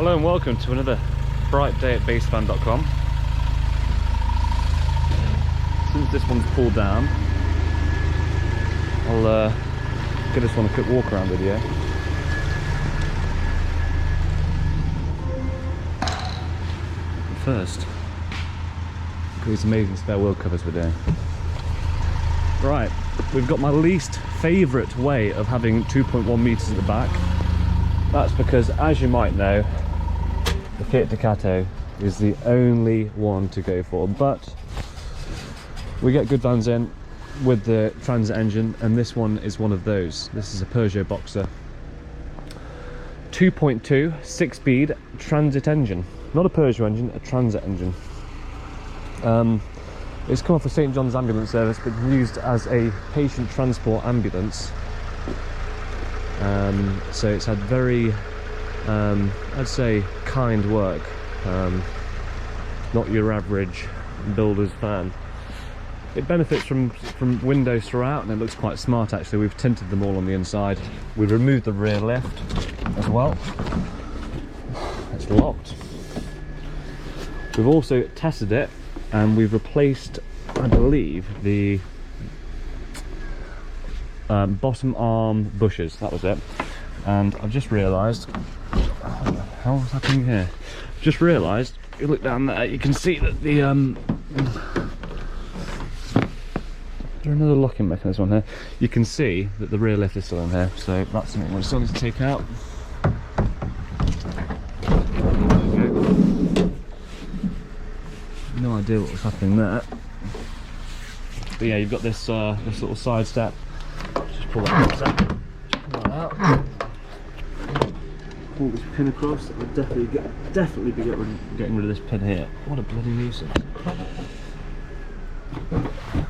Hello and welcome to another bright day at basevan.com. Since this one's pulled down, I'll give this one a quick walk around video. But first, look at these amazing spare wheel covers we're doing. Right, we've got my least favourite way of having 2.1 metres at the back. That's because, as you might know, the Fiat Ducato is the only one to go for, but we get good vans in with the transit engine, and this one is one of those. This is a Peugeot Boxer 2.2 6-speed transit engine, not a Peugeot engine, a transit engine. It's come off the St John's ambulance service, but used as a patient transport ambulance. So it's had very, I'd say, kind work. Not your average builder's van. It benefits from windows throughout, and it looks quite smart actually. We've tinted them all on the inside. We've removed the rear lift as well. It's locked. We've also tested it, and we've replaced, I believe, the bottom arm bushes. That was it. And I've just realised, how's happening here? Just realised, you look down there, you can see that the there's another locking mechanism on here. You can see that the rear lift is still in here, so that's something we still need to take out. There we go. No idea what was happening there. But yeah, you've got this this little side step. Just pull that out. Just pull that out. Pull this pin across. I'll definitely be getting rid of this pin here. What a bloody nuisance!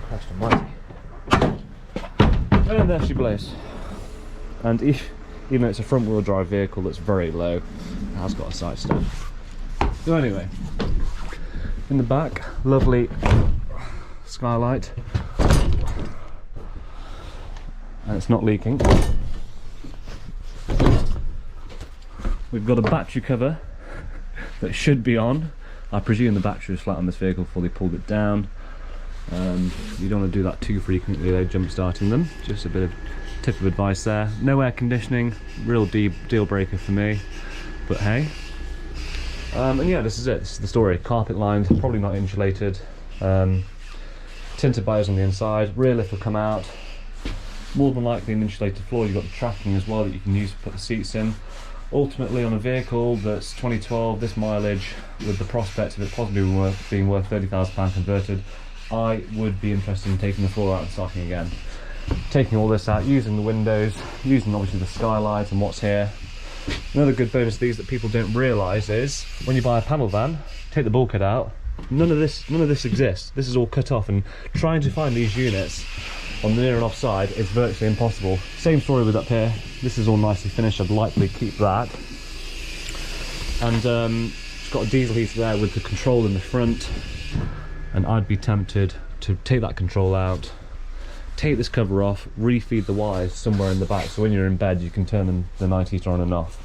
Christ almighty. And there she blows. And even though it's a front wheel drive vehicle that's very low, it has got a side step. So anyway, in the back, lovely skylight. And it's not leaking. We've got a battery cover that should be on. I presume the battery was flat on this vehicle before they pulled it down. You don't want to do that too frequently though, jump starting them. Just a bit of tip of advice there. No air conditioning, real deal breaker for me, but hey. And yeah, this is it. This is the story. Carpet lined, probably not insulated. Tinted bars on the inside. Rear lift will come out. More than likely an insulated floor. You've got the tracking as well that you can use to put the seats in. Ultimately, on a vehicle that's 2012, this mileage, with the prospect of it possibly being worth £30,000 converted, I would be interested in taking the floor out and starting again. Taking all this out, using the windows, using obviously the skylight and what's here. Another good bonus of these that people don't realise is, when you buy a panel van, take the bulkhead out, none of this exists. This is all cut off, and trying to find these units on the near and off side is virtually impossible. Same story with up here. This is all nicely finished. I'd likely keep that. And it's got a diesel heater there with the control in the front. And I'd be tempted to take that control out, take this cover off, refeed the wires somewhere in the back, so when you're in bed you can turn the night heater on and off.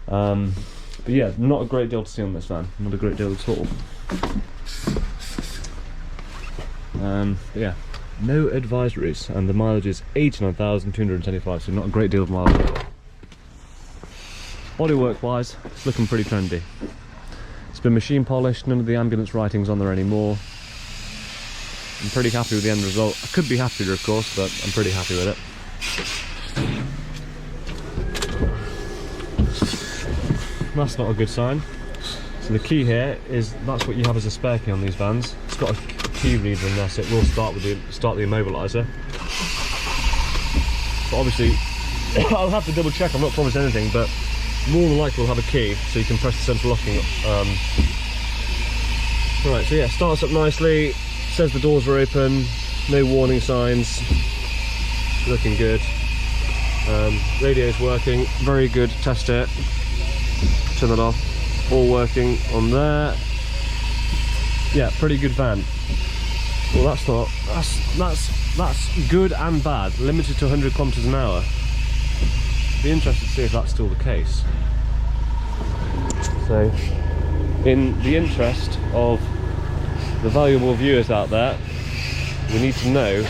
But yeah, not a great deal to see on this van. Not a great deal at all. But yeah. No advisories, and the mileage is 89,225, so not a great deal of mileage. Bodywork wise, it's looking pretty trendy. It's been machine polished, none of the ambulance writing's on there anymore. I'm pretty happy with the end result. I could be happier of course, but I'm pretty happy with it. That's not a good sign. So the key here is, that's what you have as a spare key on these vans. It's got a key reader in there, so it will start the immobiliser. But obviously, I'll have to double check. I'm not promised anything, but more than likely we'll have a key, so you can press the central locking. Right, so yeah, starts up nicely. Says the doors are open. No warning signs. Looking good. Radio's working. Very good. Test it. Turn that off. All working on there. Yeah, pretty good van. Well, that's good and bad. Limited to 100 km/h. Be interested to see if that's still the case. So in the interest of the valuable viewers out there, we need to know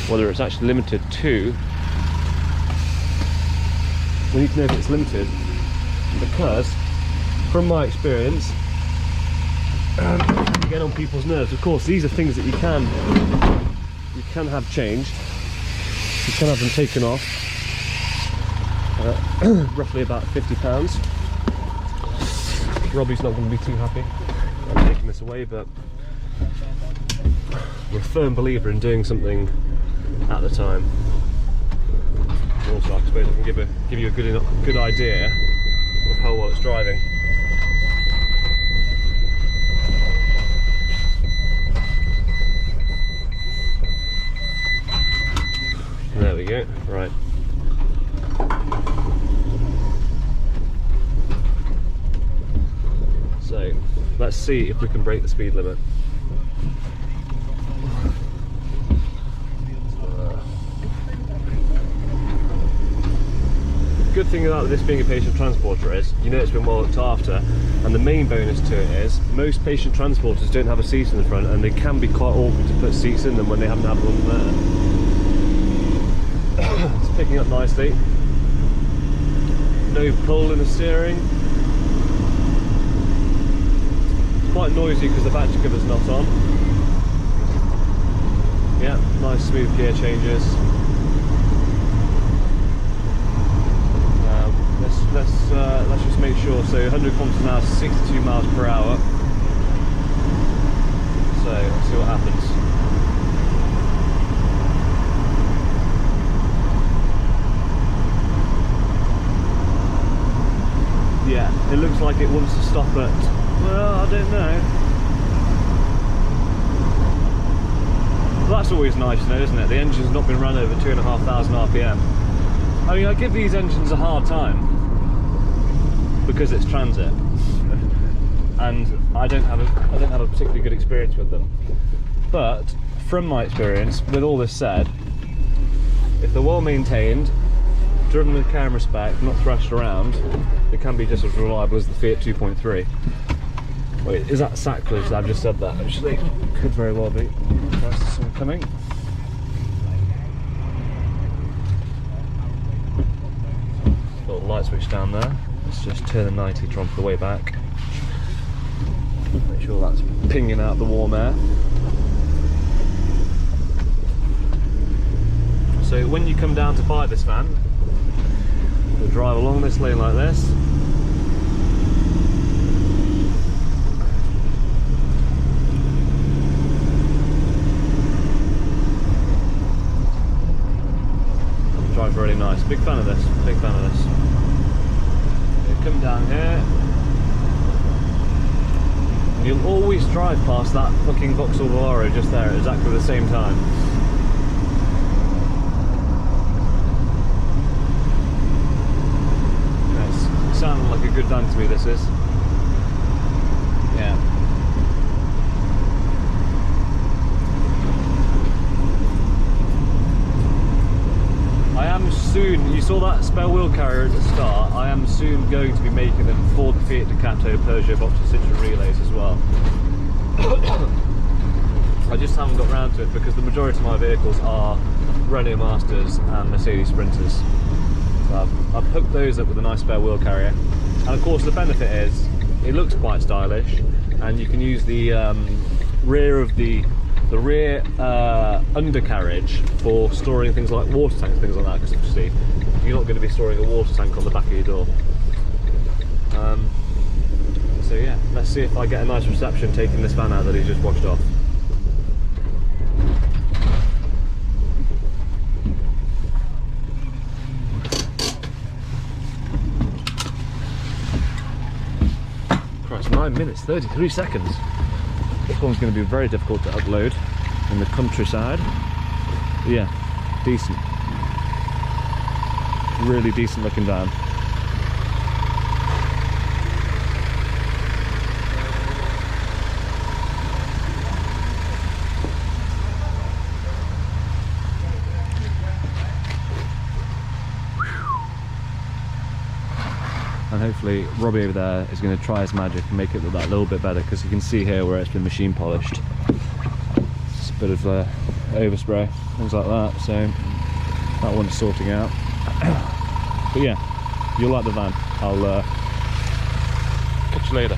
whether it's actually limited to. We need to know if it's limited, because from my experience, get on people's nerves. Of course, these are things that you can have changed. You can have them taken off. Roughly about £50. Robbie's not going to be too happy I'm taking this away, but we're a firm believer in doing something at the time. Also, I suppose I can give you a good idea of how well it's driving. There we go. Right. So let's see if we can break the speed limit. The good thing about this being a patient transporter is, you know, it's been well looked after, and the main bonus to it is most patient transporters don't have a seat in the front, and they can be quite awkward to put seats in them when they haven't had one there. It's picking up nicely. No pull in the steering. It's quite noisy because the battery cover's not on. Yeah, nice smooth gear changes. Let's just make sure. So 100 kilometers an hour, 62 miles per hour. So let's see what happens. Yeah, it looks like it wants to stop at, well, I don't know. Well, that's always nice to know, isn't it? The engine's not been run over 2,500 RPM. I mean, I give these engines a hard time because it's transit, and I don't have a particularly good experience with them. But from my experience, with all this said, if they're well maintained, driven with care and respect, not thrashed around, they can be just as reliable as the Fiat 2.3. Wait, is that sacrilege that I've just said that? Actually, could very well be. There's someone coming. Little light switch down there. Let's just turn the 90 to run for the way back. Make sure that's pinging out the warm air. So when you come down to buy this van, you'll drive along this lane like this. Drives really nice. Big fan of this. Big fan of this. Come down here, and you'll always drive past that fucking Vauxhall Volaro just there at exactly the same time. It's sounding like a good van to me, this is. Yeah. I am soon, you saw that spare wheel carrier at the start, I am soon going to be making them for the Fiat Ducato, Peugeot, Boxer, Citroen relays as well. I just haven't got around to it because the majority of my vehicles are Renault Masters and Mercedes Sprinters. So I've hooked those up with a nice spare wheel carrier. And of course the benefit is, it looks quite stylish, and you can use the rear of the rear undercarriage for storing things like water tanks, things like that, because obviously you're not going to be storing a water tank on the back of your door. So yeah, let's see if I get a nice reception taking this van out that he's just washed off. Christ, 9 minutes, 33 seconds. This one's going to be very difficult to upload in the countryside. But yeah, decent. Really decent looking van. and hopefully Robbie over there is going to try his magic and make it look that little bit better, because you can see here where it's been machine polished. Just a bit of overspray, things like that, so that one's sorting out. But yeah, you'll like the van. I'll catch you later.